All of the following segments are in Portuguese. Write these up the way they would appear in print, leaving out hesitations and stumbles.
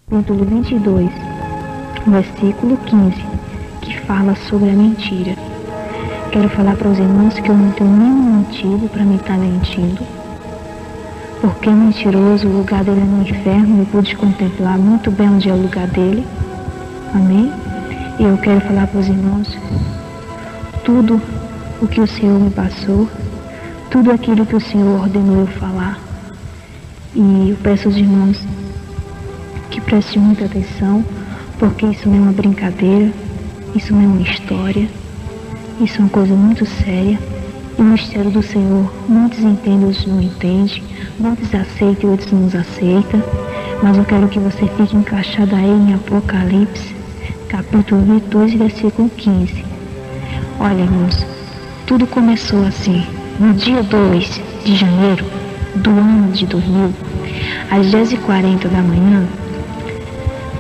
capítulo 22, versículo 15, que fala sobre a mentira. Quero falar para os irmãos que eu não tenho nenhum motivo para me estar mentindo, porque mentiroso, o lugar dele é no inferno. Eu pude contemplar muito bem onde é o lugar dele. Amém? E eu quero falar para os irmãos tudo o que o Senhor me passou, tudo aquilo que o Senhor ordenou eu falar. E eu peço aos irmãos que prestem muita atenção, porque isso não é uma brincadeira, isso não é uma história, isso é uma coisa muito séria. E o mistério do Senhor, muitos entendem, outros não entendem, muitos aceitam, outros não aceitam, mas eu quero que você fique encaixado aí em Apocalipse, capítulo 22, versículo 15. Olha, irmãos, tudo começou assim, no dia 2 de janeiro do ano de 2000, às 10h40 da manhã,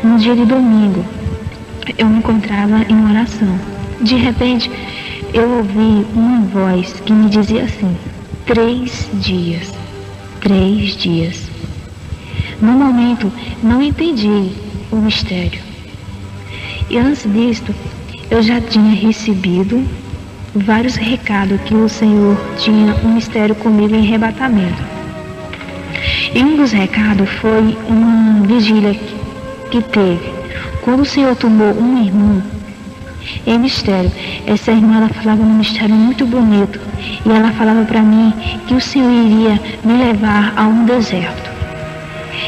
no dia de domingo, eu me encontrava em oração. De repente, eu ouvi uma voz que me dizia assim: 3 dias, 3 dias. No momento, não entendi o mistério. E antes disto, eu já tinha recebido vários recados que o Senhor tinha um mistério comigo em arrebatamento. E um dos recados foi uma vigília que teve, quando o Senhor tomou uma irmã em mistério. Essa irmã, ela falava um mistério muito bonito, e ela falava para mim que o Senhor iria me levar a um deserto.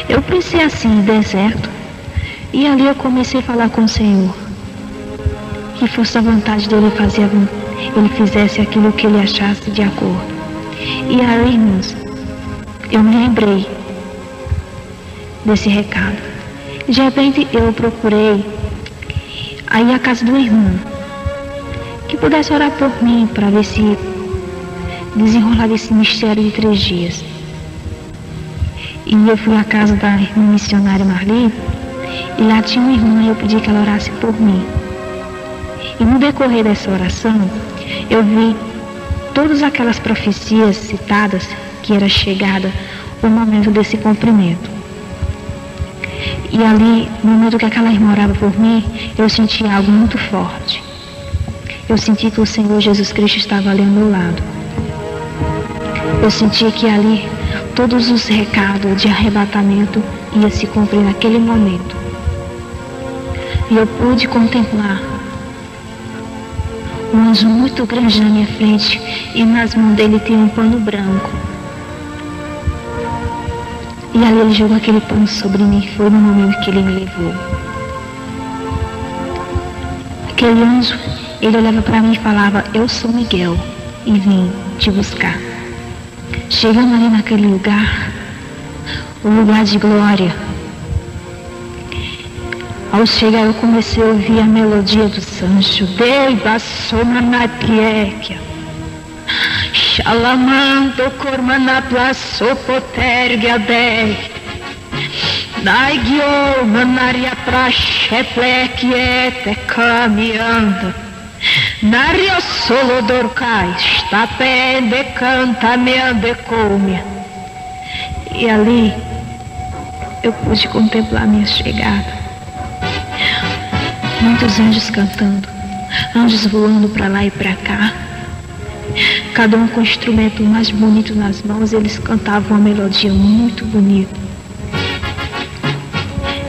Eu pensei assim, deserto, e ali eu comecei a falar com o Senhor, que fosse a vontade dele fazer, ele fizesse aquilo que ele achasse de acordo. E aí, irmãos, eu me lembrei desse recado. De repente eu procurei aí a casa do irmão que pudesse orar por mim para ver se desenrolava esse mistério de 3 dias. E eu fui à casa da irmã missionária Marli, e lá tinha uma irmã e eu pedi que ela orasse por mim. E no decorrer dessa oração, eu vi todas aquelas profecias citadas, que era chegada o momento desse cumprimento. E ali, no momento que aquela irmã orava por mim, eu senti algo muito forte. Eu senti que o Senhor Jesus Cristo estava ali ao meu lado. Eu senti que ali todos os recados de arrebatamento iam se cumprir naquele momento. E eu pude contemplar um anjo muito grande na minha frente, e nas mãos dele tinha um pano branco. E ali ele jogou aquele pano sobre mim. Foi no momento que ele me levou. Aquele anjo, ele olhava para mim e falava: eu sou Miguel e vim te buscar. Chegando ali naquele lugar, o lugar de glória, ao chegar eu comecei a ouvir a melodia do Sancho. Dei bassoma na piequia. Shalamando kormana plasopotergia dei. Naigio manaria prasheplek caminhando. Naria solo dorcai, está pende canta meande comia. E ali eu pude contemplar minha chegada. Muitos anjos cantando, anjos voando para lá e para cá. Cada um com o instrumento mais bonito nas mãos, eles cantavam uma melodia muito bonita.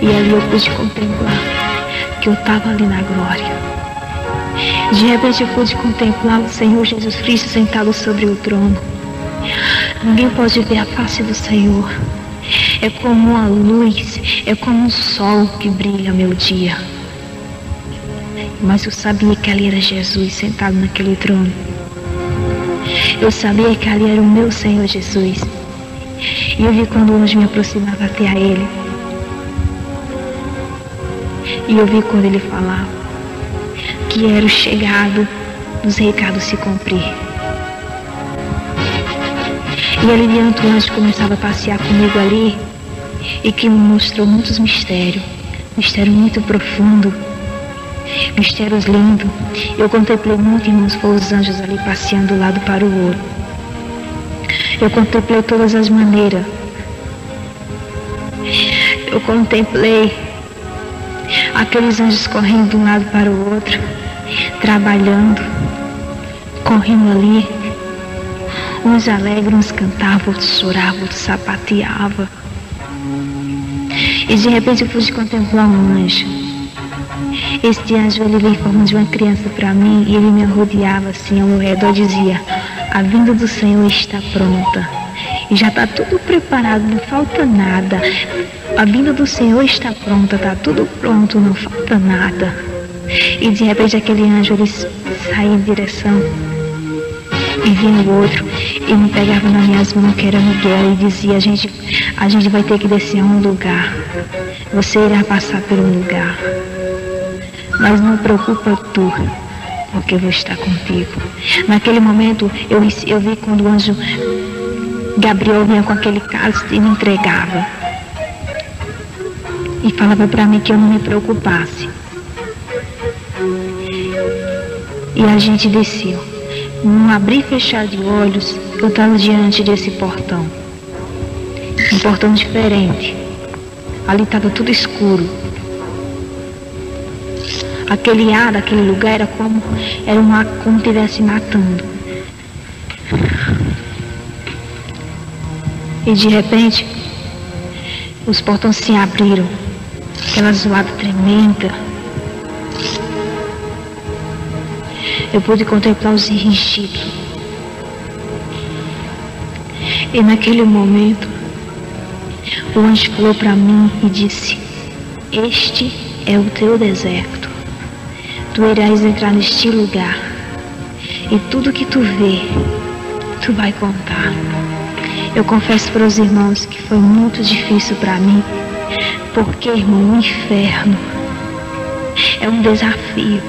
E ali eu pude contemplar que eu estava ali na glória. De repente eu pude contemplar o Senhor Jesus Cristo sentado sobre o trono. Ninguém pode ver a face do Senhor. É como a luz, é como um sol que brilha meu dia. Mas eu sabia que ali era Jesus sentado naquele trono. Eu sabia que ali era o meu Senhor Jesus. E eu vi quando o anjo me aproximava até a ele. E eu vi quando ele falava que era o chegado dos recados se cumprir. E ali diante o anjo começava a passear comigo ali, e que me mostrou muitos mistérios. Mistério muito profundo. Mistérios lindos. Eu contemplei muito, irmãos, foram os anjos ali passeando do lado para o outro. Eu contemplei todas as maneiras. Eu contemplei aqueles anjos correndo de um lado para o outro, trabalhando, correndo ali. Uns alegres, uns cantavam, outros choravam, outros sapateavam. E de repente eu pude contemplar um anjo. Este anjo, ele veio em forma de uma criança para mim e ele me rodeava assim ao meu redor, dizia: a vinda do Senhor está pronta. E já está tudo preparado, não falta nada. A vinda do Senhor está pronta, está tudo pronto, não falta nada. E de repente aquele anjo, ele saía em direção e vinha o outro e me pegava nas minhas mãos, que era Miguel, e dizia: a gente vai ter que descer a um lugar. Você irá passar por um lugar. Mas não preocupa tu, porque eu vou estar contigo. Naquele momento eu vi quando o anjo Gabriel vinha com aquele cálice e me entregava. E falava para mim que eu não me preocupasse. E a gente desceu. Num abrir e fechar de olhos, eu estava diante desse portão. Um portão diferente. Ali estava tudo escuro. Aquele ar daquele lugar era como estivesse matando. E de repente, os portões se abriram. Aquela zoada tremenda. Eu pude contemplar os rinchidos. E naquele momento, o anjo falou para mim e disse: este é o teu deserto. Tu irás entrar neste lugar. E tudo que tu vê, tu vai contar. Eu confesso para os irmãos que foi muito difícil para mim. Porque, irmão, o inferno é um desafio.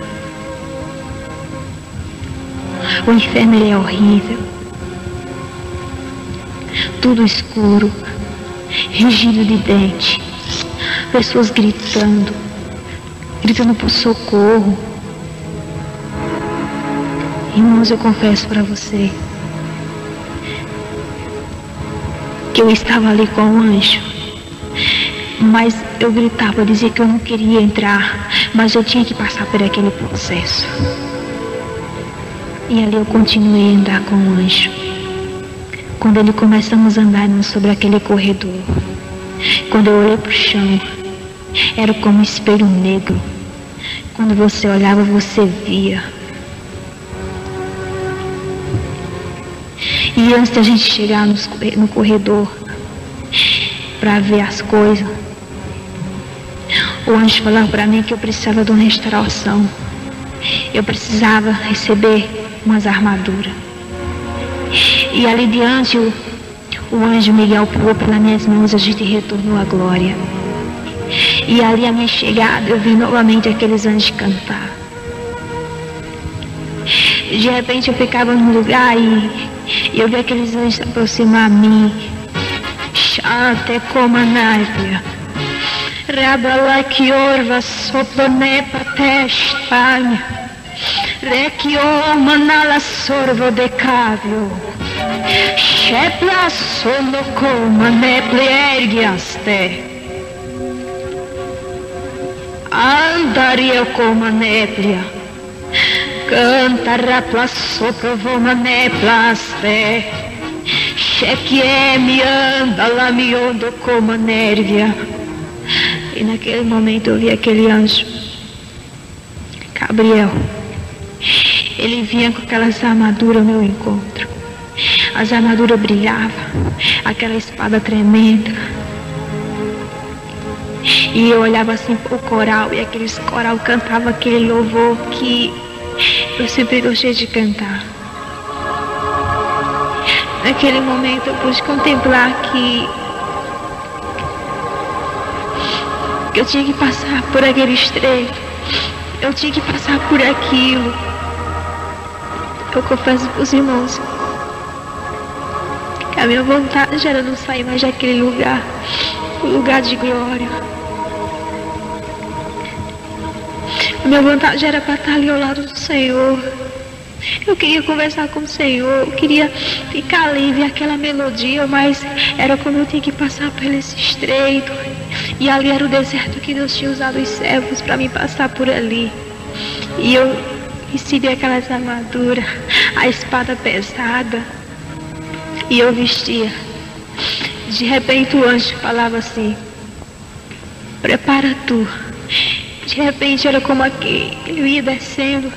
O inferno, ele é horrível. Tudo escuro, rangido de dente, pessoas gritando por socorro. Irmãos, eu confesso para você que eu estava ali com o anjo, mas eu gritava, dizia que eu não queria entrar, mas eu tinha que passar por aquele processo. E ali eu continuei a andar com o anjo. Quando ele começamos a andar sobre aquele corredor, quando eu olhei para o chão, era como um espelho negro. Quando você olhava, você via. E antes da gente chegar no corredor para ver as coisas, o anjo falava para mim que eu precisava de uma restauração. Eu precisava receber umas armaduras. E ali diante, o anjo Miguel pulou pelas minhas mãos, a gente retornou à glória. E ali a minha chegada, eu vi novamente aqueles anjos cantar. De repente eu ficava num lugar e eu vi aqueles anjos se aproximar a mim. Chate como a naipe. Rabala que orva soplonepa testanya. Requioma nala sorvo decavio. Shepla solo coma neple ergiaste. Andaria como a néplia, canta rapla sopra voma neplaste, cheque me anda lá me ondo como a nérvia. E naquele momento eu vi aquele anjo, Gabriel. Ele vinha com aquelas armaduras ao meu encontro. As armaduras brilhavam, aquela espada tremenda. E eu olhava assim pro coral, e aqueles coral cantavam aquele louvor que eu sempre gostei de cantar. Naquele momento eu pude contemplar que eu tinha que passar por aquele estreito, eu tinha que passar por aquilo. Eu confesso pros irmãos que a minha vontade era não sair mais daquele lugar, o lugar de glória. A minha vontade era para estar ali ao lado do Senhor. Eu queria conversar com o Senhor, eu queria ficar ali, ver aquela melodia, mas era como eu tinha que passar por esse estreito. E ali era o deserto que Deus tinha usado os servos para me passar por ali. E eu recebi aquelas armaduras, a espada pesada, e eu vestia. De repente o anjo falava assim: prepara tu. De repente era como que eu ia descendo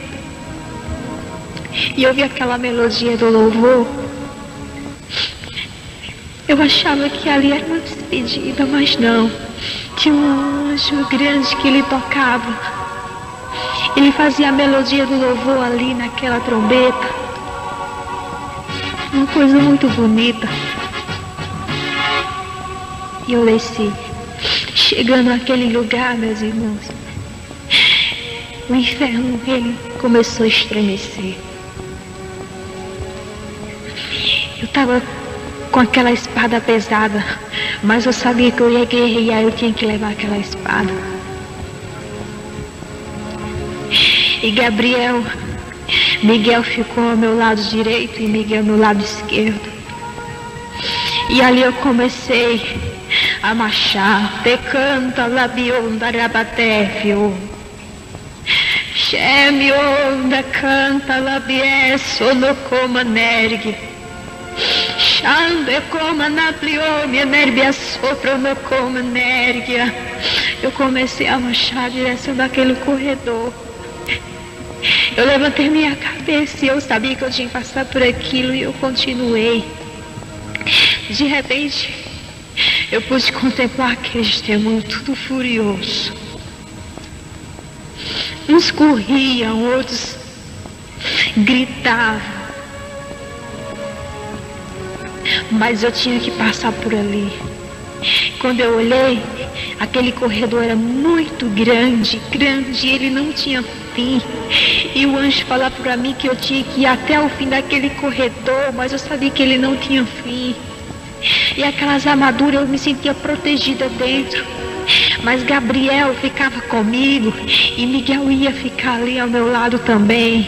e eu vi aquela melodia do louvor. Eu achava que ali era uma despedida, mas não. Tinha um anjo grande que ele tocava. Ele fazia a melodia do louvor ali naquela trombeta. Uma coisa muito bonita. E eu desci. Chegando naquele lugar, meus irmãos, o inferno, ele começou a estremecer. Eu estava com aquela espada pesada, mas eu sabia que eu ia guerrear, eu tinha que levar aquela espada. E Miguel ficou ao meu lado direito e Miguel ao meu lado esquerdo. E ali eu comecei a marchar. Te canta labionda rabatefio. Cheme onda canta labie sono coma nergue. Chande coma napliome nerbia sopra no coma nergia. Eu comecei a marchar na direção daquele corredor. Eu levantei minha cabeça e eu sabia que eu tinha que passar por aquilo e eu continuei. De repente, eu pude contemplar aqueles demônios tudo furioso. Uns corriam, outros gritavam. Mas eu tinha que passar por ali. Quando eu olhei, aquele corredor era muito grande, ele não tinha fim. E o anjo falava para mim que eu tinha que ir até o fim daquele corredor, mas eu sabia que ele não tinha fim. E aquelas armaduras eu me sentia protegida dentro. Mas Gabriel ficava comigo e Miguel ia ficar ali ao meu lado também.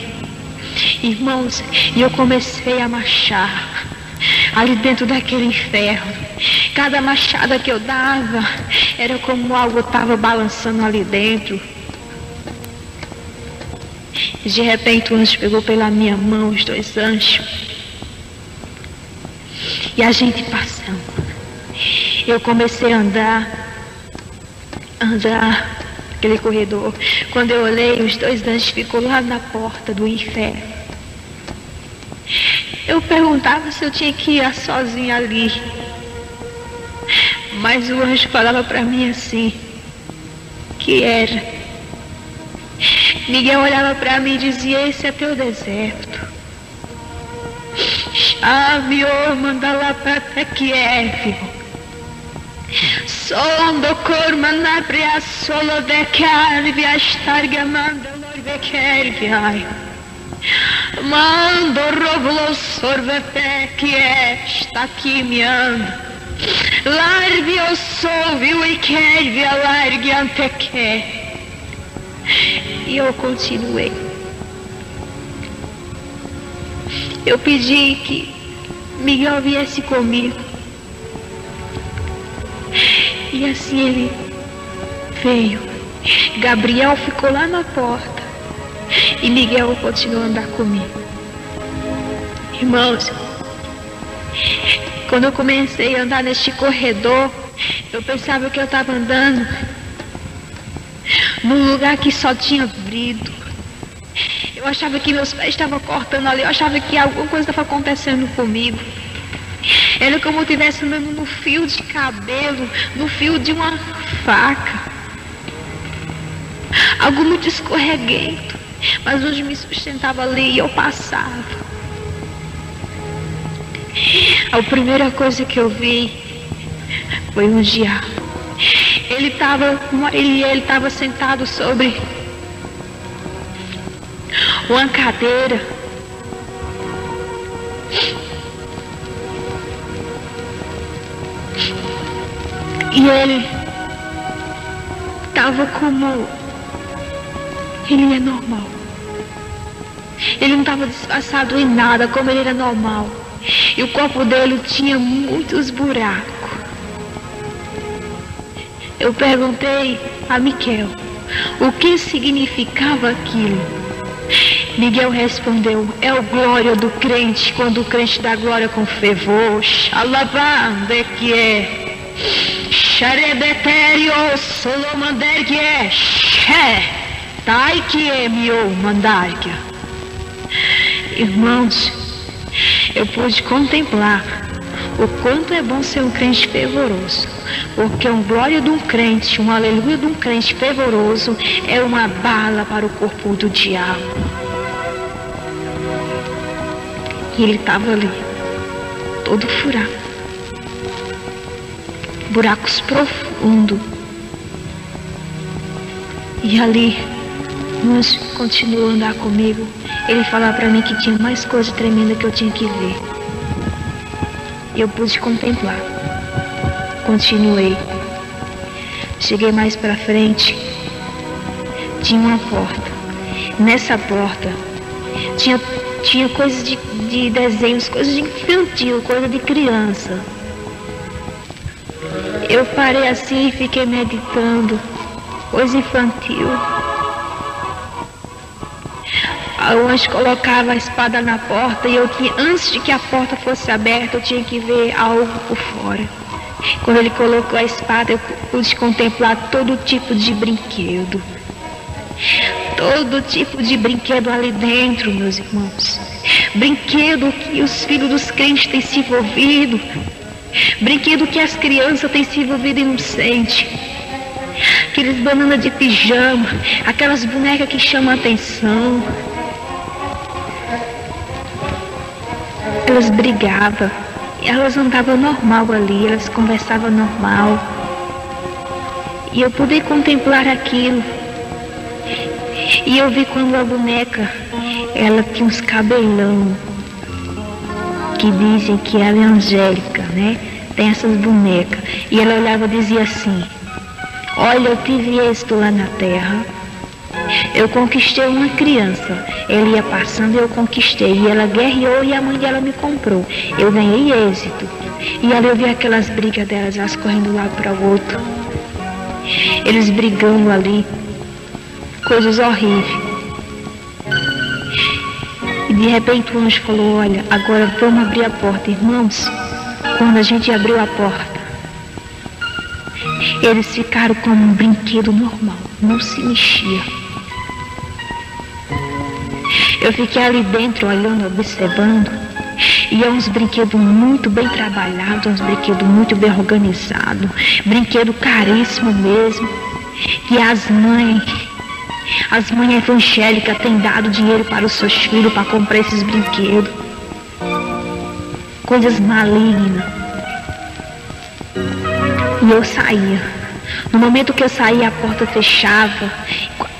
Irmãos, e eu comecei a marchar ali dentro daquele inferno. Cada machada que eu dava era como algo estava balançando ali dentro. De repente o anjo pegou pela minha mão, os dois anjos. E a gente passando. Eu comecei a andar aquele corredor. Quando eu olhei, os dois anjos ficou lá na porta do inferno. Eu perguntava se eu tinha que ir sozinha ali. Mas o anjo falava para mim assim, que era. Miguel olhava para mim e dizia: esse é teu deserto. Chame o manda lá para Kiev. Sondo corma na brea solo de carve a estarga manda lorve kervi ai. Mando rovlo sorve pe que está aqui me anda. Larve o solvio e kervi a largue ante que. E eu continuei. Eu pedi que Miguel viesse comigo. E assim ele veio. Gabriel ficou lá na porta. E Miguel continuou a andar comigo. Irmãos, quando eu comecei a andar neste corredor, eu pensava que eu estava andando num lugar que só tinha vidro. Eu achava que meus pés estavam cortando ali. Eu achava que alguma coisa estava acontecendo comigo. Era como eu estivesse andando no fio de cabelo, no fio de uma faca. Algo muito escorreguento. Mas hoje me sustentava ali e eu passava. A primeira coisa que eu vi foi um diabo. Ele estava sentado sobre uma cadeira. E ele estava como ele é normal. Ele não estava disfarçado em nada, como ele era normal. E o corpo dele tinha muitos buracos. Eu perguntei a Miguel o que significava aquilo. Miguel respondeu: é o glória do crente, quando o crente dá glória com fervor. Xalabande que é. Xarebeterio solomander que é. Xé. Tai que é mio mandarga. Irmãos, eu pude contemplar o quanto é bom ser um crente fervoroso, porque um glória de um crente, um aleluia de um crente fervoroso é uma bala para o corpo do diabo. E ele estava ali, todo furado, buracos profundos. E ali, nós continuou a andar comigo. Ele falava para mim que tinha mais coisa tremenda que eu tinha que ver. Eu pude contemplar. Continuei. Cheguei mais para frente. Tinha uma porta. Nessa porta tinha coisas de desenhos, coisas de infantil, coisa de criança. Eu parei assim e fiquei meditando. Coisa infantil. O anjo colocava a espada na porta e antes de que a porta fosse aberta, eu tinha que ver algo por fora. Quando ele colocou a espada, eu pude contemplar todo tipo de brinquedo. Todo tipo de brinquedo ali dentro, meus irmãos. Brinquedo que os filhos dos crentes têm se envolvido. Brinquedo que as crianças têm se envolvido inocente. Aqueles bananas de pijama, aquelas bonecas que chamam a atenção. Elas brigavam, elas andavam normal ali, elas conversavam normal. E eu pude contemplar aquilo. E eu vi quando a boneca, ela tinha uns cabelão, que dizem que ela é angélica, né? Tem essas bonecas. E ela olhava e dizia assim: olha, eu tive êxito lá na terra. Eu conquistei uma criança. Ele ia passando e eu conquistei. E ela guerreou e a mãe dela me comprou. Eu ganhei êxito. E ali eu vi aquelas brigas delas, elas correndo de um lado para o outro. Eles brigando ali. Coisas horríveis. E de repente o anjo falou: olha, agora vamos abrir a porta. Irmãos, quando a gente abriu a porta, eles ficaram como um brinquedo normal. Não se mexia. Eu fiquei ali dentro olhando, observando. E é uns brinquedos muito bem trabalhados, uns brinquedos muito bem organizados. Brinquedo caríssimo mesmo. E as mães evangélicas têm dado dinheiro para os seus filhos para comprar esses brinquedos. Coisas malignas. E eu saía. No momento que eu saía, a porta fechava.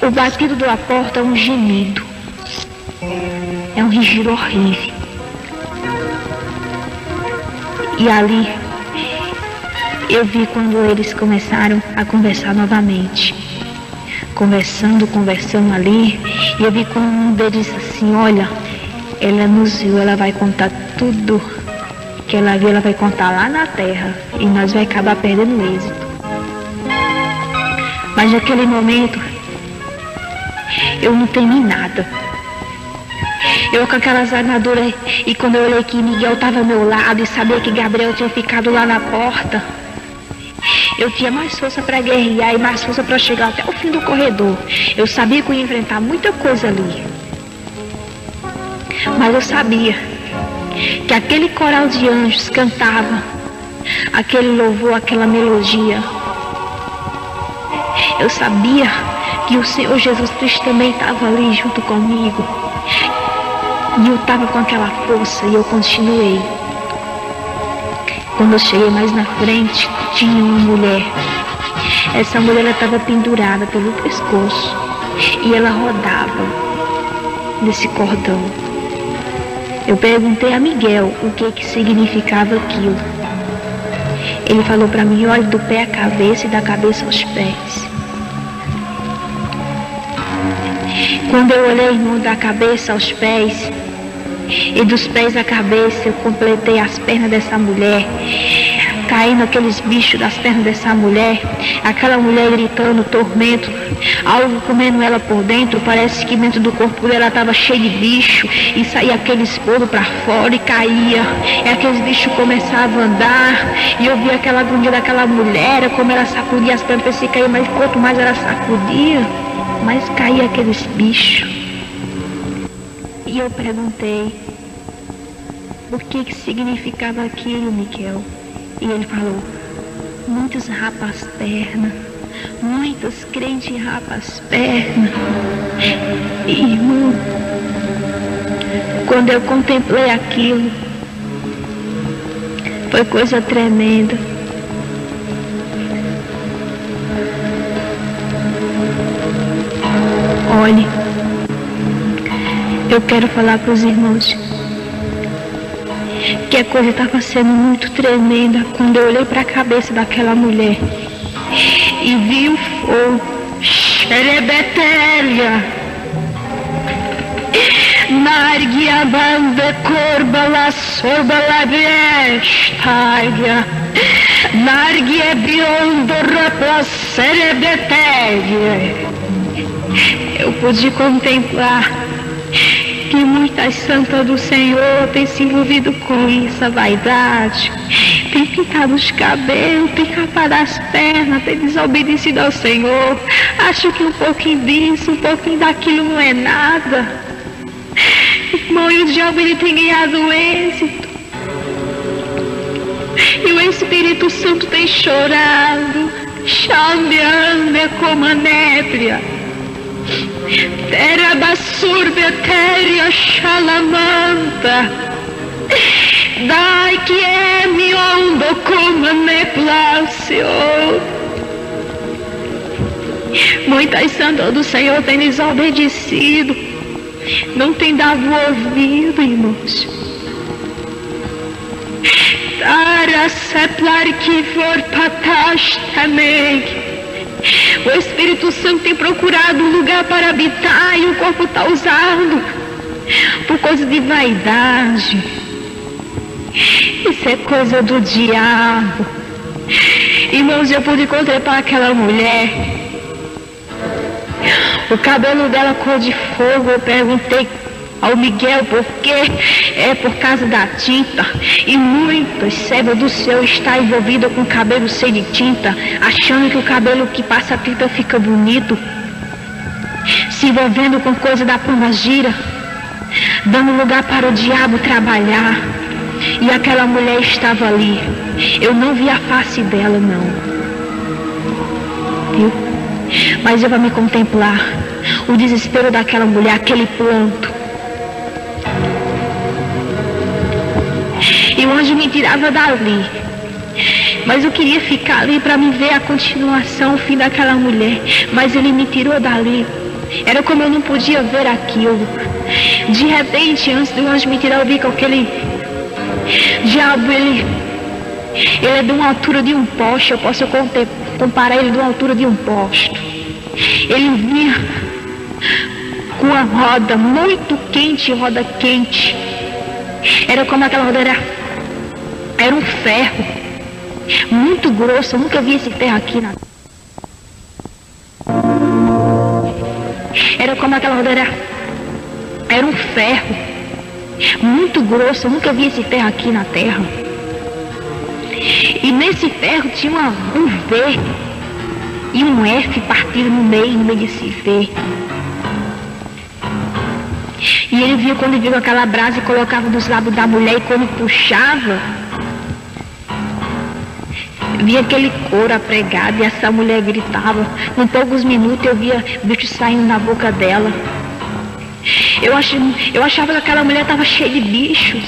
O batido da porta é um gemido. É um rigir horrível. E ali, eu vi quando eles começaram a conversar novamente. Conversando ali. E eu vi quando um deles disse assim: olha, ela nos viu, ela vai contar tudo que ela viu, ela vai contar lá na terra. E nós vai acabar perdendo o êxito. Mas naquele momento, eu não temi nada. Eu com aquelas armaduras, e quando eu olhei que Miguel estava ao meu lado e sabia que Gabriel tinha ficado lá na porta, eu tinha mais força para guerrear e mais força para chegar até o fim do corredor. Eu sabia que eu ia enfrentar muita coisa ali. Mas eu sabia que aquele coral de anjos cantava aquele louvor, aquela melodia. Eu sabia que o Senhor Jesus Cristo também estava ali junto comigo. E eu estava com aquela força e eu continuei. Quando eu cheguei mais na frente, tinha uma mulher. Essa mulher estava pendurada pelo pescoço e ela rodava nesse cordão. Eu perguntei a Miguel o que significava aquilo. Ele falou para mim: olhe do pé à cabeça e da cabeça aos pés. Quando eu olhei, irmão, da cabeça aos pés e dos pés à cabeça, eu completei as pernas dessa mulher. caindo aqueles bichos das pernas dessa mulher, aquela mulher gritando, tormento, algo comendo ela por dentro, parece que dentro do corpo dela estava cheio de bicho, e saía aqueles poros para fora e caía, e aqueles bichos começavam a andar, e eu via aquela agonia daquela mulher, como ela sacudia as pernas, pensei que caía, mas quanto mais ela sacudia, mais caía aqueles bichos. E eu perguntei, o que significava aquilo, Miquel? E ele falou, muitos rapam as pernas, muitos crentes rapam as pernas. E, irmão, quando eu contemplei aquilo, foi coisa tremenda. Olhe, eu quero falar para os irmãos que a coisa estava sendo muito tremenda quando eu olhei para a cabeça daquela mulher e vi o fogo, xerebetélia, narguia banda corba la sorba la bestalha, narguia biondo rapla xerebetélia. Eu pude contemplar que muitas santas do Senhor têm se envolvido com isso, a vaidade, tem pintado os cabelos, tem capado as pernas, tem desobedecido ao Senhor, acho que um pouquinho disso, um pouquinho daquilo não é nada. Irmão, e o diabo ele tem ganhado êxito, e o Espírito Santo tem chorado, chambeando como a nébria. Terra basurbe, terra chalamanta, dai que é mi ondo como me place. Muitas santas do Senhor têm desobedecido, não têm dado ouvido, irmãos. Para seplar que for patash também. O Espírito Santo tem procurado um lugar para habitar e o corpo está usado por causa de vaidade. Isso é coisa do diabo. Irmãos, eu pude contemplar aquela mulher. O cabelo dela cor de fogo. Eu perguntei ao Miguel por quê. É por causa da tinta. E muitos servos do Senhor estão envolvidos com o cabelo cheio de tinta, achando que o cabelo que passa tinta fica bonito, se envolvendo com coisa da pombagira, dando lugar para o diabo trabalhar. E aquela mulher estava ali. Eu não vi a face dela, não. Viu? Mas eu vou me contemplar o desespero daquela mulher, aquele pranto. E o anjo me tirava dali, mas eu queria ficar ali para me ver a continuação, o fim daquela mulher, mas ele me tirou dali. Era como eu não podia ver aquilo. De repente, antes do anjo me tirar, eu vi que aquele diabo, ele é de uma altura de um poste. Eu posso comparar ele de uma altura de um poste. Ele vinha com uma roda muito quente, roda quente. Era como aquela roda era um ferro muito grosso. Eu nunca vi esse ferro aqui na... Era como aquela roda era um ferro muito grosso. Eu nunca vi esse ferro aqui na terra. E nesse ferro tinha um V e um F partido no meio desse V. E ele via, quando viu aquela brasa e colocava dos lábios da mulher, e quando puxava, via aquele couro apregado, e essa mulher gritava. Com poucos minutos eu via bicho saindo da boca dela. Eu achava que aquela mulher estava cheia de bichos.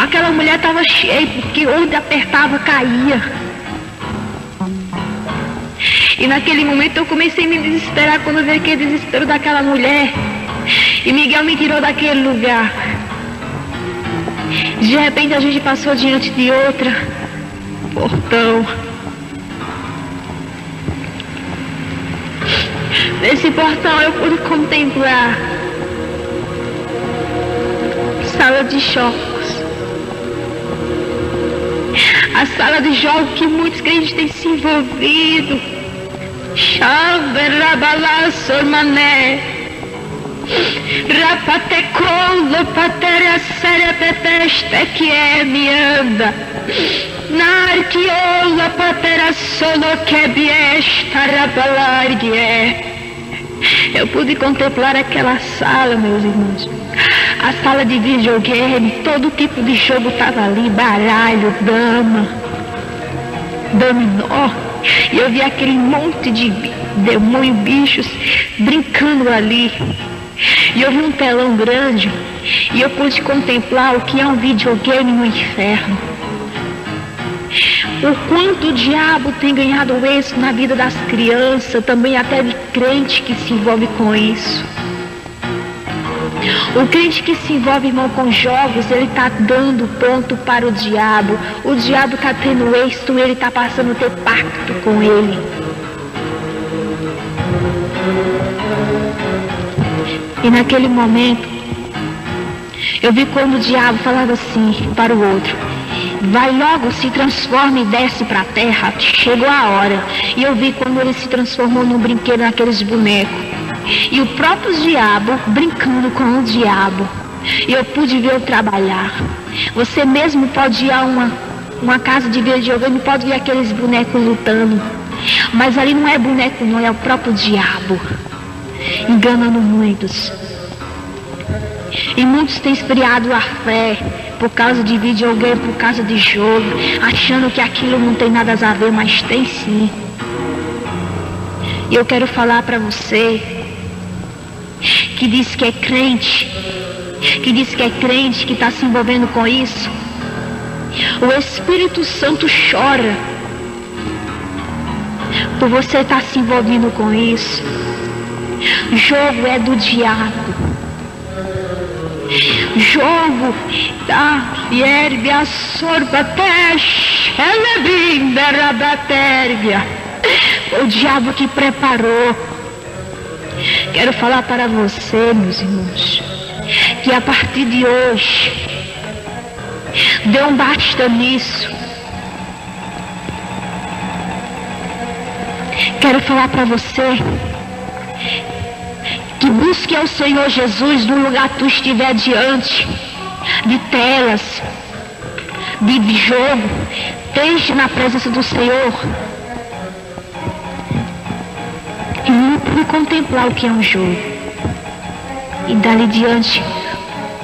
Aquela mulher estava cheia, porque onde apertava caía. E naquele momento eu comecei a me desesperar quando eu vi aquele desespero daquela mulher. E Miguel me tirou daquele lugar. De repente a gente passou diante de outra portão. Nesse portão eu pude contemplar sala de choques. A sala de jogos que muitos crentes têm se envolvido. Mané. Rapatecolo, patera, séria, peteste, que é, me anda. Narquiola, patera, solo, que biesta, rabalargue. Eu pude contemplar aquela sala, meus irmãos. A sala de videogame, todo tipo de jogo estava ali, baralho, dama, dominó. E eu vi aquele monte de demônio, bichos, brincando ali. E eu vi um telão grande, e eu pude contemplar o que é um videogame no inferno. O quanto o diabo tem ganhado êxito na vida das crianças, também até de crente que se envolve com isso. O crente que se envolve, irmão, com jogos, ele está dando ponto para o diabo. O diabo está tendo êxito, ele está passando a ter pacto com ele. E naquele momento, eu vi como o diabo falava assim para o outro: vai logo, se transforma e desce para a terra, chegou a hora. E eu vi como ele se transformou num brinquedo naqueles bonecos. E o próprio diabo brincando com o diabo. E eu pude ver eu trabalhar. Você mesmo pode ir a uma casa de videogame e pode ver aqueles bonecos lutando. Mas ali não é boneco não, é o próprio diabo, enganando muitos. E muitos têm esfriado a fé por causa de videogame, por causa de jogo, achando que aquilo não tem nada a ver, mas tem sim. E eu quero falar para você que diz que é crente, que está se envolvendo com isso. O Espírito Santo chora por você estar se envolvendo com isso. Jogo é do diabo. Jogo da hierbia sorbatesh, elebinda rabatérbia. O diabo que preparou. Quero falar para você, meus irmãos, que a partir de hoje, dê um basta nisso. Quero falar para você que busque ao Senhor Jesus no lugar que tu estiver diante de telas, de jogo. Esteja na presença do Senhor e contemplar o que é um jogo. E dali diante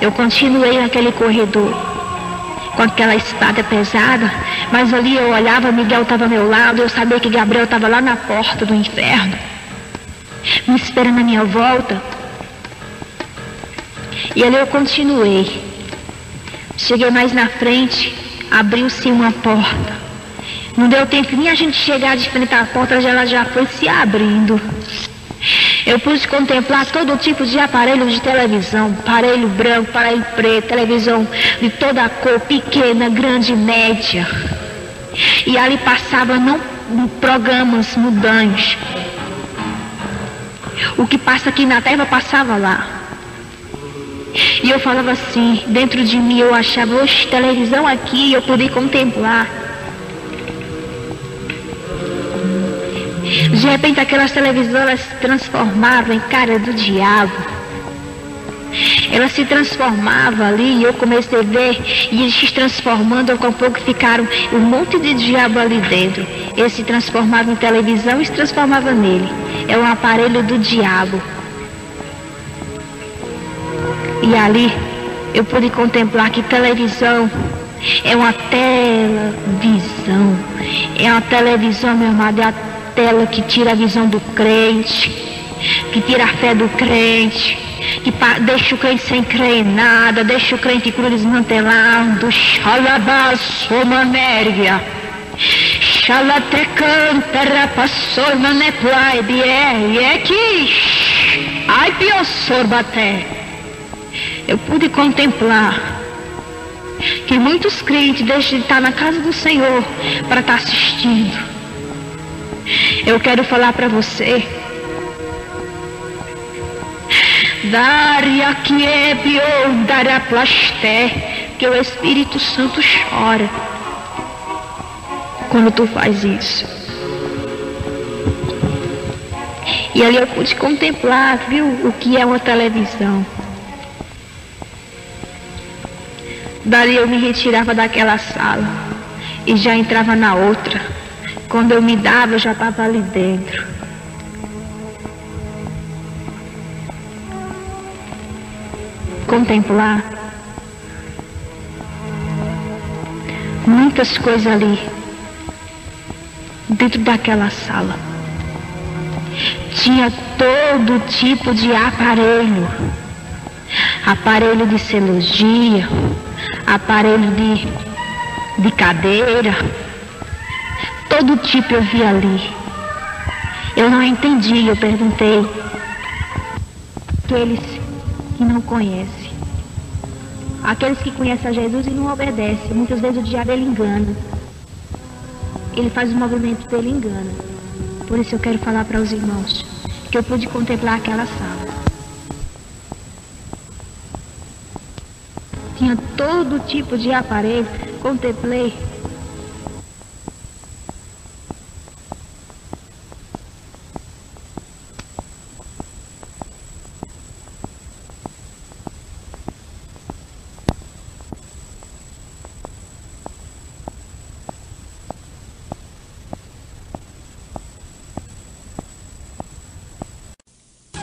eu continuei naquele corredor com aquela espada pesada, mas ali eu olhava, Miguel estava ao meu lado, eu sabia que Gabriel estava lá na porta do inferno me esperando a minha volta. E ali eu continuei. Cheguei mais na frente, abriu-se uma porta. Não deu tempo nem a gente chegar de frente à porta, ela já foi se abrindo. Eu pude contemplar todo tipo de aparelho de televisão, aparelho branco, aparelho preto, televisão de toda a cor, pequena, grande, média. E ali passava não programas mudantes. O que passa aqui na terra passava lá. E eu falava assim, dentro de mim eu achava, oxe, televisão aqui, eu podia contemplar. De repente aquelas televisões se transformavam em cara do diabo. Elas se transformavam ali e eu comecei a ver, e eles se transformando, com pouco ficaram um monte de diabo ali dentro. Eles se transformavam em televisão e se transformavam nele. É um aparelho do diabo. E ali eu pude contemplar que televisão é uma televisão. É uma televisão, meu amado, é a tela que tira a visão do crente, que tira a fé do crente, que deixa o crente sem crer em nada, deixa o crente cru desmantelado. Xalabaçomanérgia, xalatecanta, rapassor, maneplai, bier, é que ai, piossorbaté. Eu pude contemplar que muitos crentes deixam de estar na casa do Senhor para estar assistindo. Eu quero falar para você, Daria que é bion, daria plasté, que o Espírito Santo chora. quando tu faz isso. E ali eu pude contemplar, viu, o que é uma televisão. Dali eu me retirava daquela sala e já entrava na outra. Quando eu me dava, eu já estava ali dentro. Contemplar muitas coisas ali dentro daquela sala. Tinha todo tipo de aparelho. Aparelho de cirurgia, aparelho de cadeira, todo tipo eu vi ali. Eu não entendi, eu perguntei. Aqueles que não conhecem, aqueles que conhecem a Jesus e não obedecem, muitas vezes o diabo ele engana. Ele faz o movimento dele, engana. Por isso eu quero falar para os irmãos que eu pude contemplar aquela sala. Tinha todo tipo de aparelho, contemplei.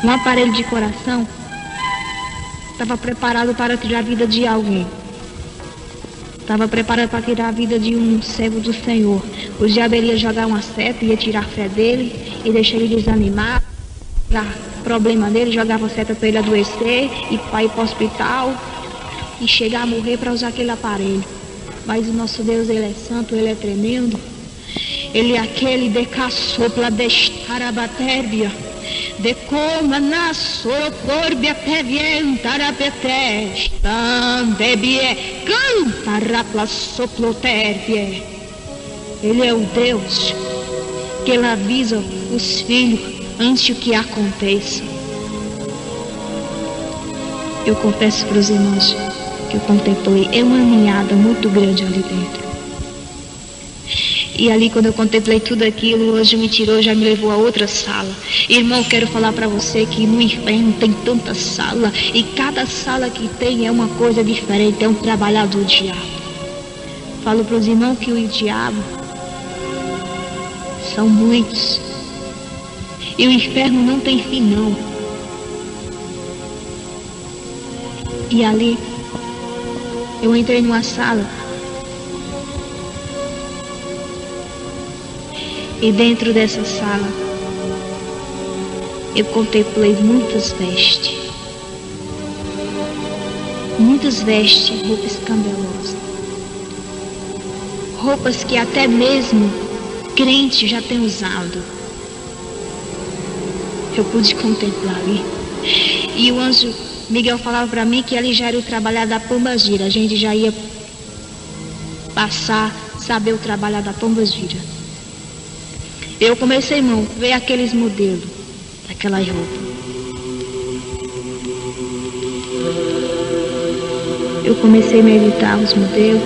Um aparelho de coração estava preparado para tirar a vida de alguém. Estava preparado para tirar a vida de um servo do Senhor. O diabo ia jogar uma seta, ia tirar a fé dele e deixar ele desanimar, dar problema dele, jogava a seta para ele adoecer e para ir para o hospital e chegar a morrer para usar aquele aparelho. Mas o nosso Deus, ele é santo, ele é tremendo. Ele é aquele de caçopla destar a batérbia. De como na socorbia pevientara petestan debie cantarapla soplotervie. Ele é o Deus que ele avisa os filhos antes que aconteça. Eu confesso para os irmãos que eu contemplei, é uma ninhada muito grande ali dentro. E ali quando eu contemplei tudo aquilo, o anjo me tirou, já me levou a outra sala. Irmão, eu quero falar para você que no inferno tem tanta sala, e cada sala que tem é uma coisa diferente, é um trabalhar do diabo. Falo para os irmãos que o diabo são muitos, e o inferno não tem fim não. E ali eu entrei numa sala, e dentro dessa sala eu contemplei muitas vestes, roupas escandalosas, roupas que até mesmo crente já tem usado. Eu pude contemplar ali. E o anjo Miguel falava para mim que ali já era o trabalhar da pombagira. A gente já ia passar, saber o trabalhar da pombagira. Eu comecei, irmão, a ver aqueles modelos, daquelas roupas. Eu comecei a meditar os modelos.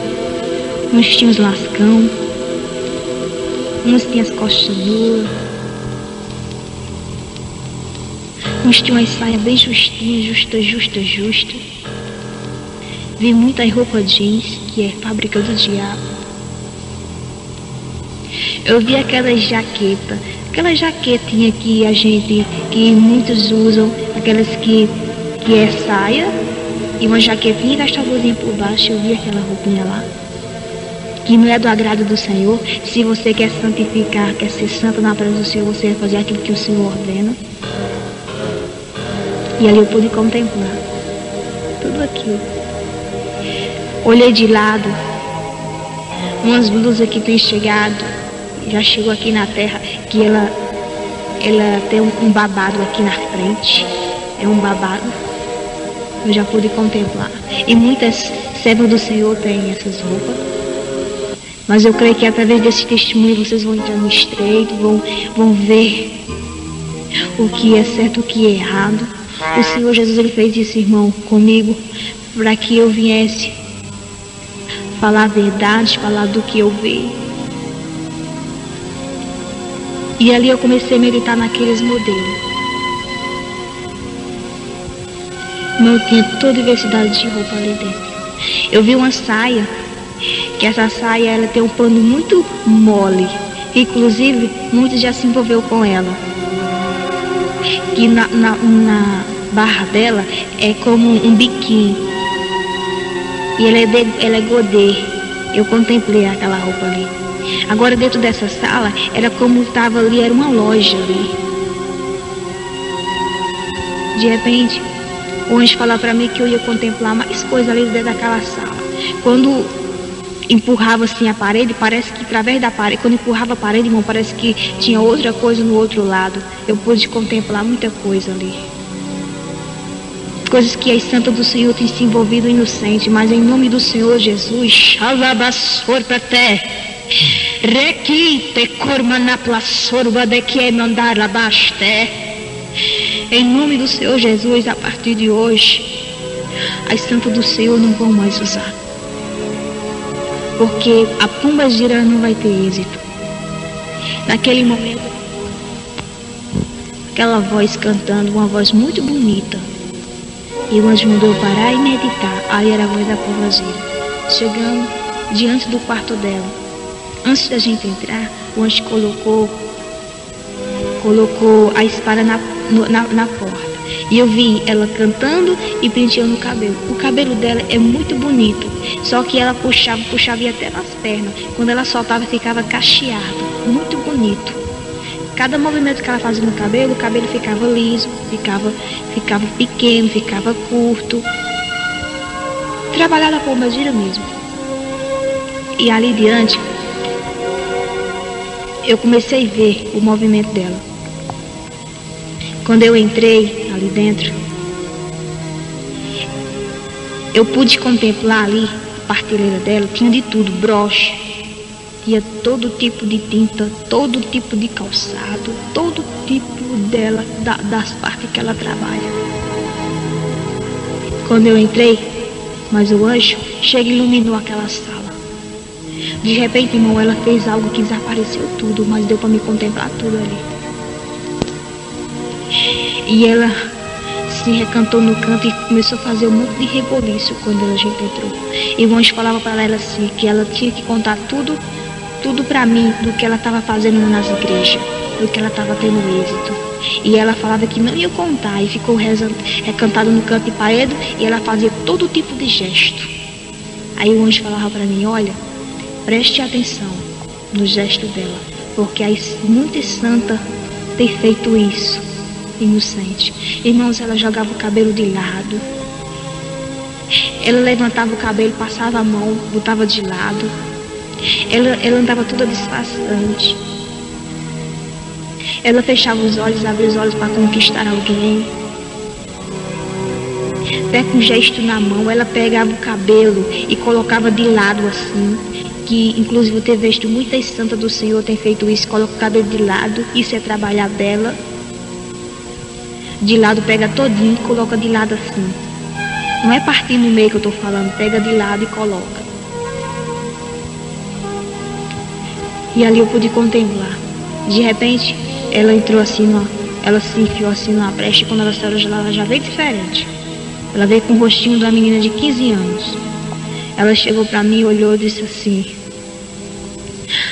Uns tinham os lascão, uns tinham as costas nuas, uns tinham as saias bem justinhas, justa. Vi muitas roupas jeans, que é fábrica do diabo. Eu vi aquelas jaquetas, aquela jaquetinha que muitos usam, aquelas que é saia e uma jaquetinha e gastadozinha por baixo. Eu vi aquela roupinha lá, que não é do agrado do Senhor. Se você quer santificar, quer ser santo na presença do Senhor, você vai fazer aquilo que o Senhor ordena. E ali eu pude contemplar tudo aquilo. Olhei de lado, umas blusas que tem chegado, já chegou aqui na terra, que ela tem um babado aqui na frente. É um babado. Eu já pude contemplar. E muitas servas do Senhor têm essas roupas. Mas eu creio que através desse testemunho vocês vão entrar no estreito, vão ver o que é certo, o que é errado. O Senhor Jesus, ele fez isso, irmão, comigo, para que eu viesse falar a verdade, falar do que eu vi. E ali eu comecei a meditar naqueles modelos. Não tinha toda diversidade de roupa ali dentro. Eu vi uma saia, que essa saia ela tem um pano muito mole. Inclusive, muitos já se envolveu com ela. Que na barra dela é como um biquíni. E ela é godê. Eu contemplei aquela roupa ali. Agora dentro dessa sala, era como estava ali, era uma loja ali. De repente, o anjo falou para mim que eu ia contemplar mais coisas ali dentro daquela sala. Quando empurrava assim a parede, parece que através da parede, quando empurrava a parede, irmão, parece que tinha outra coisa no outro lado. Eu pude contemplar muita coisa ali. Coisas que as santas do Senhor têm se envolvido inocente, mas em nome do Senhor Jesus, Xalabassor Praté, Requite Cormanaplasorba de que mandar labasté. Em nome do Senhor Jesus, a partir de hoje, as santas do Senhor não vão mais usar. Porque a pomba gira não vai ter êxito. Naquele momento, aquela voz cantando, uma voz muito bonita. E o anjo mandou parar e meditar. Aí era a voz da pomba gira. Chegando diante do quarto dela. Antes da gente entrar, o anjo colocou a espada na porta. E eu vi ela cantando e penteando o cabelo. O cabelo dela é muito bonito. Só que ela puxava ia até nas pernas. Quando ela soltava, ficava cacheado. Muito bonito. Cada movimento que ela fazia no cabelo, o cabelo ficava liso, ficava pequeno, ficava curto. Trabalhar da pomba gira mesmo. E ali diante, eu comecei a ver o movimento dela. Quando eu entrei ali dentro, eu pude contemplar ali a partilheira dela, tinha de tudo, broche, tinha todo tipo de tinta, todo tipo de calçado, todo tipo dela, das partes que ela trabalha. Quando eu entrei, mas o anjo chega e iluminou aquela sala. De repente, irmão, ela fez algo que desapareceu tudo, mas deu para me contemplar tudo ali. E ela se recantou no canto e começou a fazer um monte de reboliço quando a gente entrou. E o anjo falava para ela assim, que ela tinha que contar tudo para mim do que ela estava fazendo nas igrejas, do que ela estava tendo êxito. E ela falava que não ia contar e ficou recantada no canto de parede e ela fazia todo tipo de gesto. Aí o anjo falava para mim, olha, preste atenção no gesto dela, porque muitas santas têm feito isso. Inocente. Irmãos, ela jogava o cabelo de lado. Ela levantava o cabelo, passava a mão, botava de lado. Ela andava toda disfarçante. Ela fechava os olhos, abria os olhos para conquistar alguém. Até com gesto na mão, ela pegava o cabelo e colocava de lado assim. Que inclusive eu tenho visto muitas santas do Senhor tem feito isso, coloca o cabelo de lado, isso é trabalhar dela. De lado, pega todinho e coloca de lado assim. Não é partir no meio que eu tô falando, pega de lado e coloca. E ali eu pude contemplar. De repente, ela entrou assim, ela se enfiou assim numa brecha e quando ela saiu, ela já veio diferente. Ela veio com o rostinho de uma menina de 15 anos. Ela chegou pra mim, olhou e disse assim,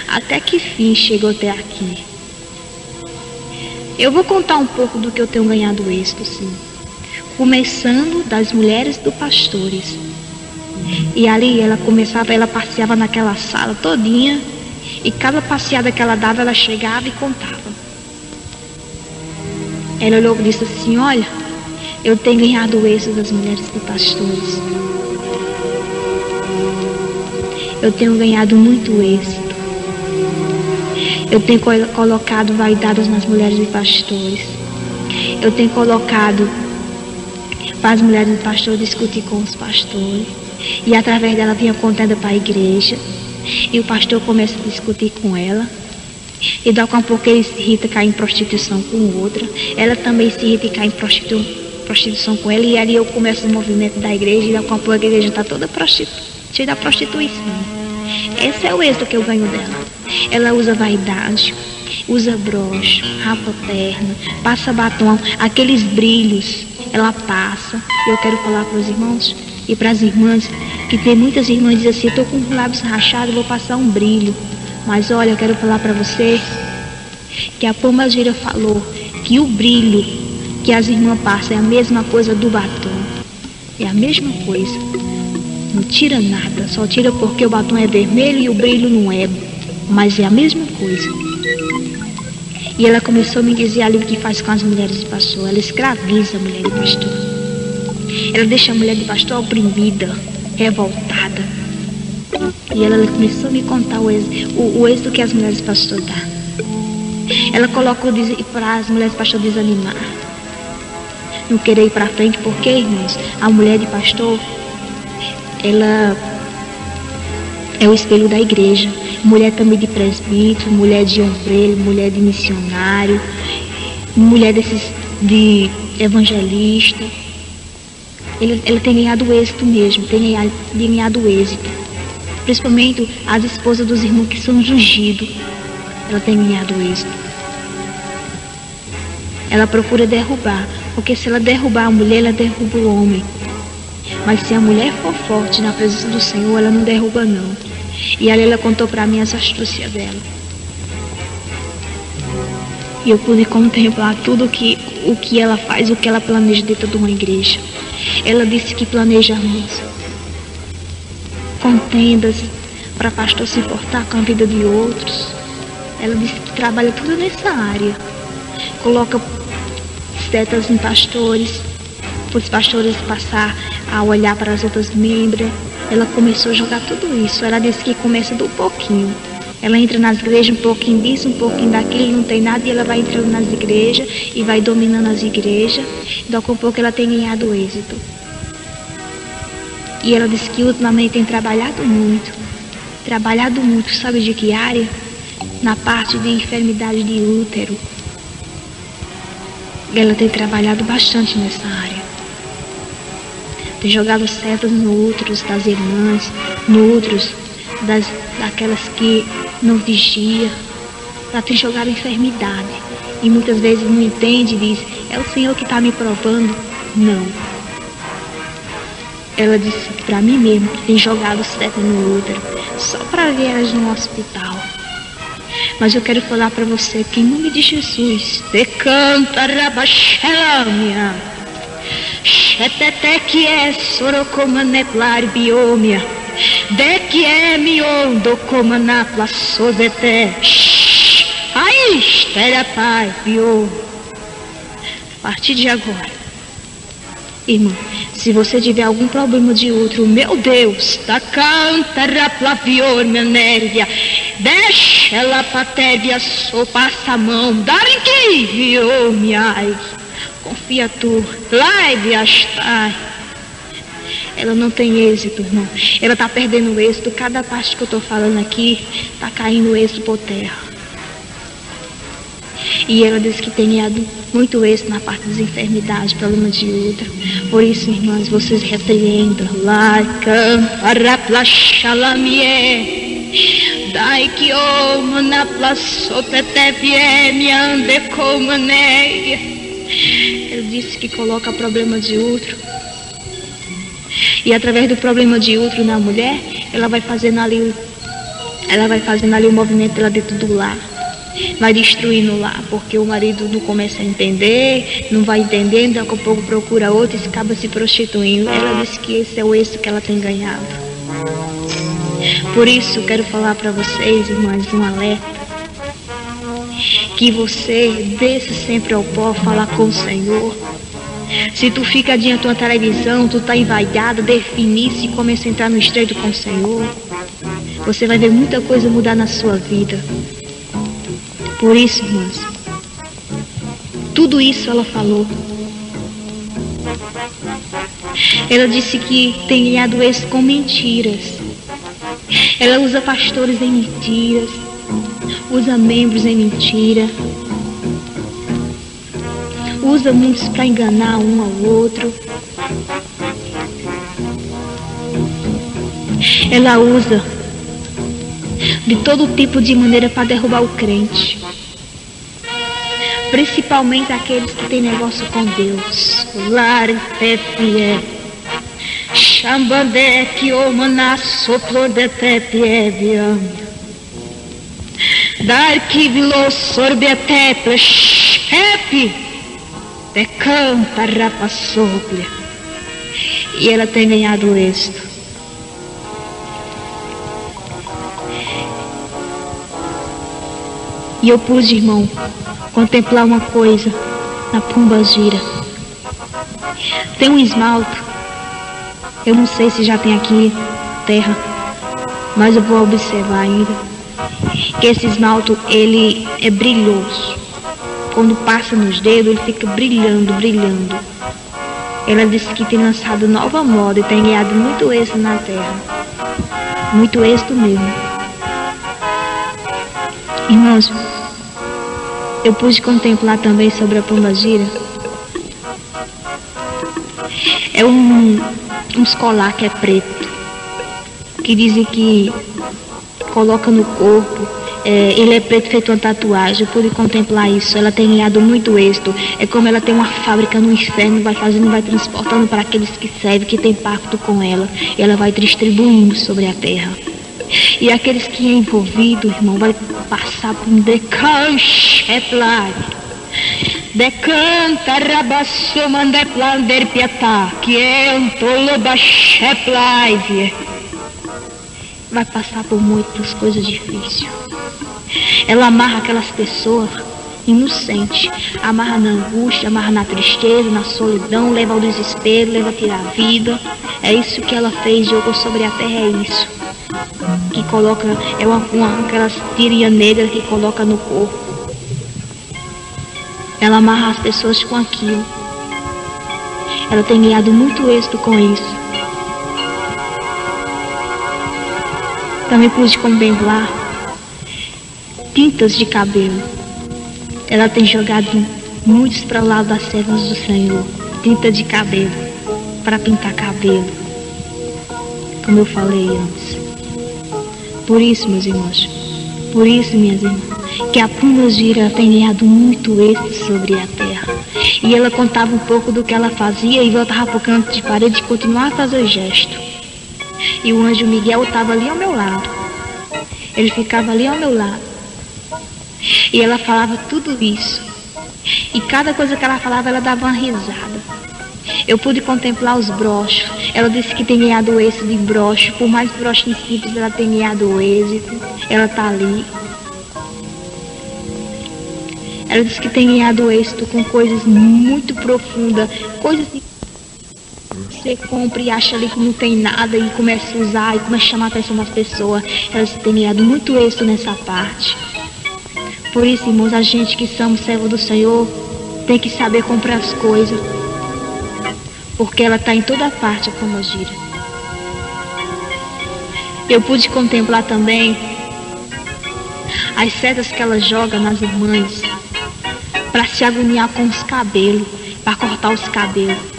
até que fim chegou até aqui. Eu vou contar um pouco do que eu tenho ganhado êxito, sim. Começando das mulheres do pastores. E ali ela passeava naquela sala todinha. E cada passeada que ela dava, ela chegava e contava. Ela olhou e disse assim, olha, eu tenho ganhado êxito das mulheres do pastores. Eu tenho ganhado muito êxito. Eu tenho colocado vaidades nas mulheres de pastores. Eu tenho colocado para as mulheres de pastores discutir com os pastores. E através dela vinha contando para a igreja. E o pastor começa a discutir com ela. E daqui a pouco ele se irrita e cai em prostituição com outra. Ela também se irrita e cai em prostituição com ela. E ali eu começo o movimento da igreja. E daqui a pouco a igreja está toda cheia da prostituição. Esse é o êxito que eu ganho dela. Ela usa vaidade, Usa broche, rapa a perna, passa batom, aqueles brilhos, ela passa. Eu quero falar para os irmãos e para as irmãs, que tem muitas irmãs que dizem assim, estou com os lábios rachados, vou passar um brilho. Mas olha, eu quero falar para você que a Pomba Gira falou que o brilho que as irmãs passam é a mesma coisa do batom. É a mesma coisa. Não tira nada, só tira porque o batom é vermelho e o brilho não é. Mas é a mesma coisa. E ela começou a me dizer ali o que faz com as mulheres de pastor. Ela escraviza a mulher de pastor. Ela deixa a mulher de pastor oprimida, revoltada. E ela começou a me contar o êxito que as mulheres de pastor dão. Ela colocou para as mulheres de pastor desanimar. Não querer ir para frente, porque, irmãos, a mulher de pastor, ela é o espelho da igreja. Mulher também de presbítero, mulher de ombreiro, mulher de missionário, mulher de evangelista. Ela tem ganhado êxito mesmo, tem ganhado êxito. Principalmente as esposas dos irmãos que são ungidos. Ela tem ganhado êxito. Ela procura derrubar, porque se ela derrubar a mulher, ela derruba o homem. Mas se a mulher for forte na presença do Senhor, ela não derruba não. E ali ela contou para mim as astúcias dela. E eu pude contemplar tudo o que ela faz, o que ela planeja dentro de uma igreja. Ela disse que planeja, irmãos, contendas para pastor se importar com a vida de outros. Ela disse que trabalha tudo nessa área. Coloca setas em pastores, para os pastores passar a olhar para as outras membros. Ela começou a jogar tudo isso. Ela disse que começa do pouquinho. Ela entra nas igrejas, um pouquinho disso, um pouquinho daquilo, não tem nada, e ela vai entrando nas igrejas e vai dominando as igrejas. Daqui a pouco ela tem ganhado êxito. E ela disse que ultimamente tem trabalhado muito, sabe de que área? Na parte de enfermidade de útero. Ela tem trabalhado bastante nessa área. Tem jogado setas no útero das irmãs, no útero daquelas que não vigia. Ela tem jogado enfermidade. E muitas vezes não entende e diz, é o Senhor que está me provando. Não. Ela disse para mim mesmo que tem jogado seta no útero, só para ver elas no hospital. Mas eu quero falar para você que em nome de Jesus, te canta rabaxelamia, xetete que é sorocomaneplar biomia, de que é miondo comanapla sozete, ai, espera pai, bio. A partir de agora, irmã, se você tiver algum problema de útero, meu Deus, tá canta raplavior minha nérvia, deixa ela patérbia, só passa a mão, darem que viu minha ai, confia tu, live astai. Ela não tem êxito, irmão. Ela tá perdendo êxito. Cada parte que eu tô falando aqui, tá caindo êxito por terra. E ela disse que tem ganhado muito êxito na parte das enfermidades, problemas de útero. Por isso, irmãs, vocês repreendam. Dai que oma na plasotete vieme ande como neia. Ela disse que coloca problema de útero. E através do problema de útero na mulher, ela vai fazendo ali o movimento dela dentro do lar. Vai destruindo lá, porque o marido não começa a entender, não vai entendendo, daqui a pouco procura outro e acaba se prostituindo. Ela disse que esse é o êxito que ela tem ganhado. Por isso, quero falar para vocês, irmãs, um alerta. Que você desça sempre ao pó, falar com o Senhor. Se tu fica diante da tua televisão, tu tá envaidada, definir-se e começa a entrar no estreito com o Senhor, você vai ver muita coisa mudar na sua vida. Por isso, irmãs, tudo isso ela falou. Ela disse que tem ganhado êxito com mentiras. Ela usa pastores em mentiras, usa membros em mentira, usa muitos para enganar um ao outro. Ela usa de todo tipo de maneira para derrubar o crente. principalmente aqueles que têm negócio com Deus. Lare pepie, chambandé que omana soplo de pepie, dar que vilo sorbeteple, chepe, de canta rapa sople. E ela tem ganhado êxito. E eu pude, irmão, contemplar uma coisa na Pombagira. Tem um esmalto, eu não sei se já tem aqui terra, mas eu vou observar ainda, que esse esmalto, ele é brilhoso. Quando passa nos dedos, ele fica brilhando, brilhando. Ela disse que tem lançado nova moda e tem ganhado muito êxito na terra. Muito êxito mesmo. Irmãos, eu pude contemplar também sobre a Pombagira. É uns colar que é preto, que dizem que coloca no corpo. Ele é preto, feito uma tatuagem. Eu pude contemplar isso. Ela tem ganhado muito êxito. É como ela tem uma fábrica no inferno, vai fazendo, vai transportando para aqueles que servem, que tem pacto com ela. E ela vai distribuindo sobre a terra. E aqueles que é envolvido, irmão, vai passar por um decancheplai. Decanta rabasso mandeplander pietá, que é um tolobacheplai. Vai passar por muitas coisas difíceis. Ela amarra aquelas pessoas inocentes, amarra na angústia, amarra na tristeza, na solidão, leva ao desespero, leva a tirar a vida. É isso que ela fez, jogou sobre a terra, é isso. Que coloca, aquelas tirinhas negras que coloca no corpo. Ela amarra as pessoas com aquilo. Ela tem ganhado muito êxito com isso. Também pude contemplar tintas de cabelo. Ela tem jogado muitos para o lado das servas do Senhor. Tinta de cabelo, para pintar cabelo. Como eu falei antes. Por isso, meus irmãos, por isso, minhas irmãs, que a Pombagira tem ganhado muito êxito sobre a terra. E ela contava um pouco do que ela fazia e voltava para o canto de parede e continuava a fazer o gesto. E o anjo Miguel estava ali ao meu lado. Ele ficava ali ao meu lado. E ela falava tudo isso. E cada coisa que ela falava, ela dava uma risada. Eu pude contemplar os brochos. Ela disse que tem ganhado êxito de broche. Por mais broches simples, ela tem ganhado êxito. Ela está ali. Ela disse que tem ganhado êxito com coisas muito profundas. Coisas que você compra e acha ali que não tem nada e começa a usar e começa a chamar a atenção das pessoas. Ela disse que tem ganhado muito êxito nessa parte. Por isso, irmãos, a gente que somos servos do Senhor tem que saber comprar as coisas. Porque ela está em toda parte, a Pombagira. Eu pude contemplar também as setas que ela joga nas irmãs para se agoniar com os cabelos, para cortar os cabelos.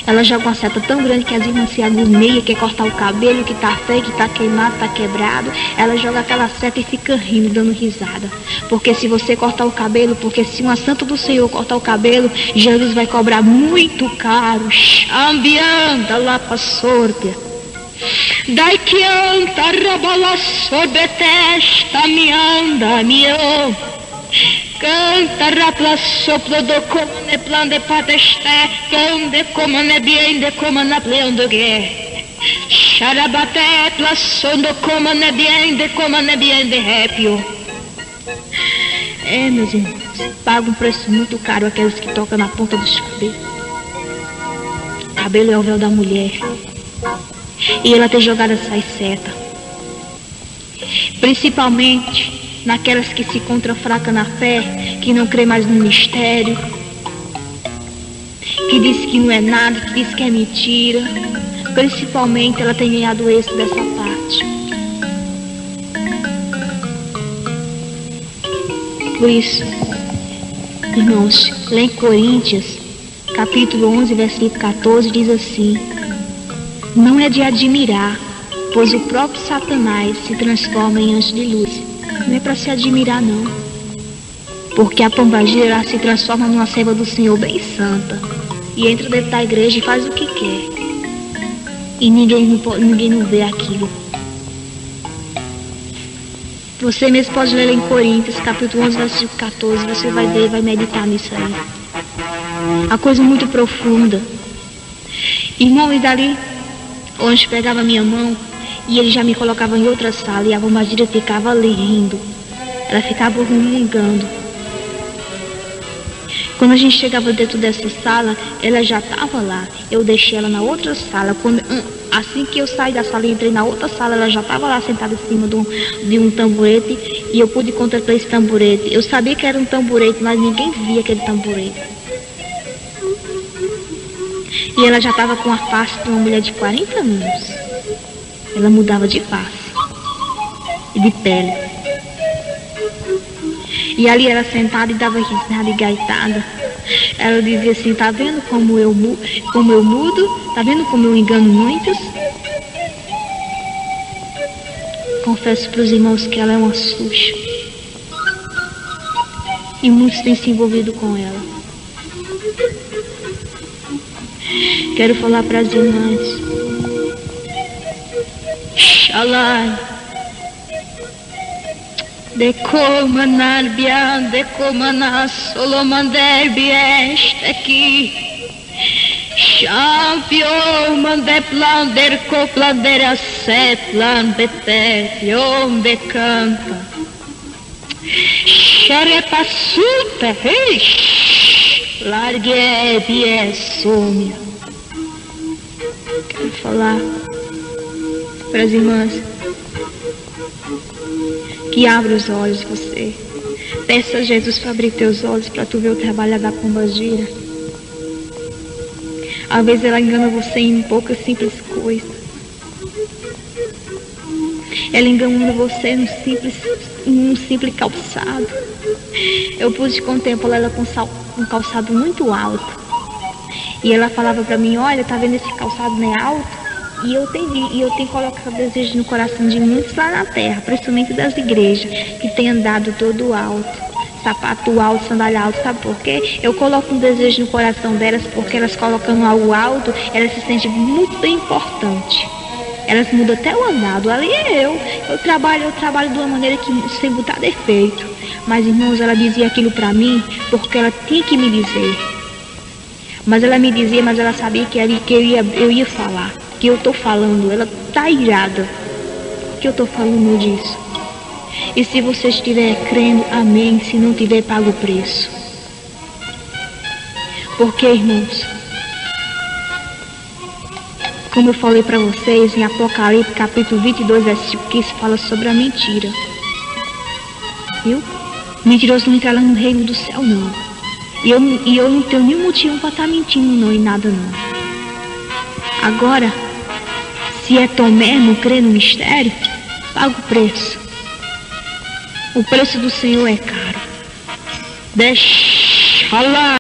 Ela joga uma seta tão grande que as irmãs se agoniam, quer cortar o cabelo, que tá feio, que tá queimado, tá quebrado. Ela joga aquela seta e fica rindo, dando risada. Porque se você cortar o cabelo, porque se uma santa do Senhor cortar o cabelo, Jesus vai cobrar muito caro. Ambianda lá pra sorte. Dai que anta rabala sobre testa, me anda, me canta rapla soplo do comane plan de pateste, cande comane bien de comane pleon de guerre. Charabate plaçon do comane bien de répio. Meus irmãos, paga um preço muito caro aqueles que tocam na ponta dos cabelos. Cabelo é o véu da mulher. E ela tem jogado essas setas. Principalmente naquelas que se encontram fracas na fé, que não crê mais no mistério, que diz que não é nada, que diz que é mentira. Principalmente ela tem ganhado êxito dessa parte. Por isso, irmãos, lá em Coríntios, capítulo 11, versículo 14, diz assim: não é de admirar, pois o próprio Satanás se transforma em anjo de luz. Não é para se admirar, não. Porque a pombagira ela se transforma numa serva do Senhor bem santa. E entra dentro da igreja e faz o que quer. E ninguém não vê aquilo. Você mesmo pode ler em Coríntios, capítulo 11, versículo 14. Você vai ver, vai meditar nisso aí. A coisa muito profunda. Irmão, e dali, onde pegava minha mão, e ele já me colocava em outra sala, e a pombagira ficava ali rindo. Ela ficava resmungando. Quando a gente chegava dentro dessa sala, ela já estava lá. Eu deixei ela na outra sala. Assim que eu saí da sala e entrei na outra sala, ela já estava lá sentada em cima de um tamborete. E eu pude contemplar esse tamborete. Eu sabia que era um tamborete, mas ninguém via aquele tamborete. E ela já estava com a face de uma mulher de 40 anos. Ela mudava de face e de pele. E ali ela sentada e dava risada e gaitada. Ela dizia assim: tá vendo como eu mudo? Tá vendo como eu engano muitos? Confesso para os irmãos que ela é uma Xuxa. E muitos têm se envolvido com ela. Quero falar para as irmãs. Shalai. Decomanar bian, decomanar solomander bieste aqui. Champion mande plander coplander a seplan beterion de canta. Xarepassuta, largue biesomia. Quero falar para as irmãs que abra os olhos você. Peça a Jesus para abrir teus olhos para tu ver o trabalho da pombagira. Às vezes ela engana você em poucas simples coisas. Ela engana você num simples calçado. Eu pude contemplar ela com um calçado muito alto. E ela falava para mim: olha, tá vendo esse calçado, não é alto? E eu tenho colocado desejo no coração de muitos lá na terra, principalmente das igrejas, que tem andado todo alto, sapato alto, sandália alta. Sabe por quê? Eu coloco um desejo no coração delas, porque elas colocando algo alto, elas se sentem muito bem importante. Elas mudam até o andado. Ali é eu trabalho de uma maneira que sem botar defeito. Mas, irmãos, ela dizia aquilo pra mim, porque ela tinha que me dizer. Mas ela me dizia, mas ela sabia que eu ia falar. Que eu tô falando, ela tá irada que eu tô falando disso. E se você estiver crendo, amém. Se não tiver, paga o preço. Porque, irmãos, como eu falei para vocês em Apocalipse capítulo 22, versículo 15, fala sobre a mentira. Viu? Mentiroso não entrará no reino do céu, não. E eu não tenho nenhum motivo para estar mentindo, não, e nada, não. Agora, se é tão mesmo crer no mistério, paga o preço. O preço do Senhor é caro. Deixa lá.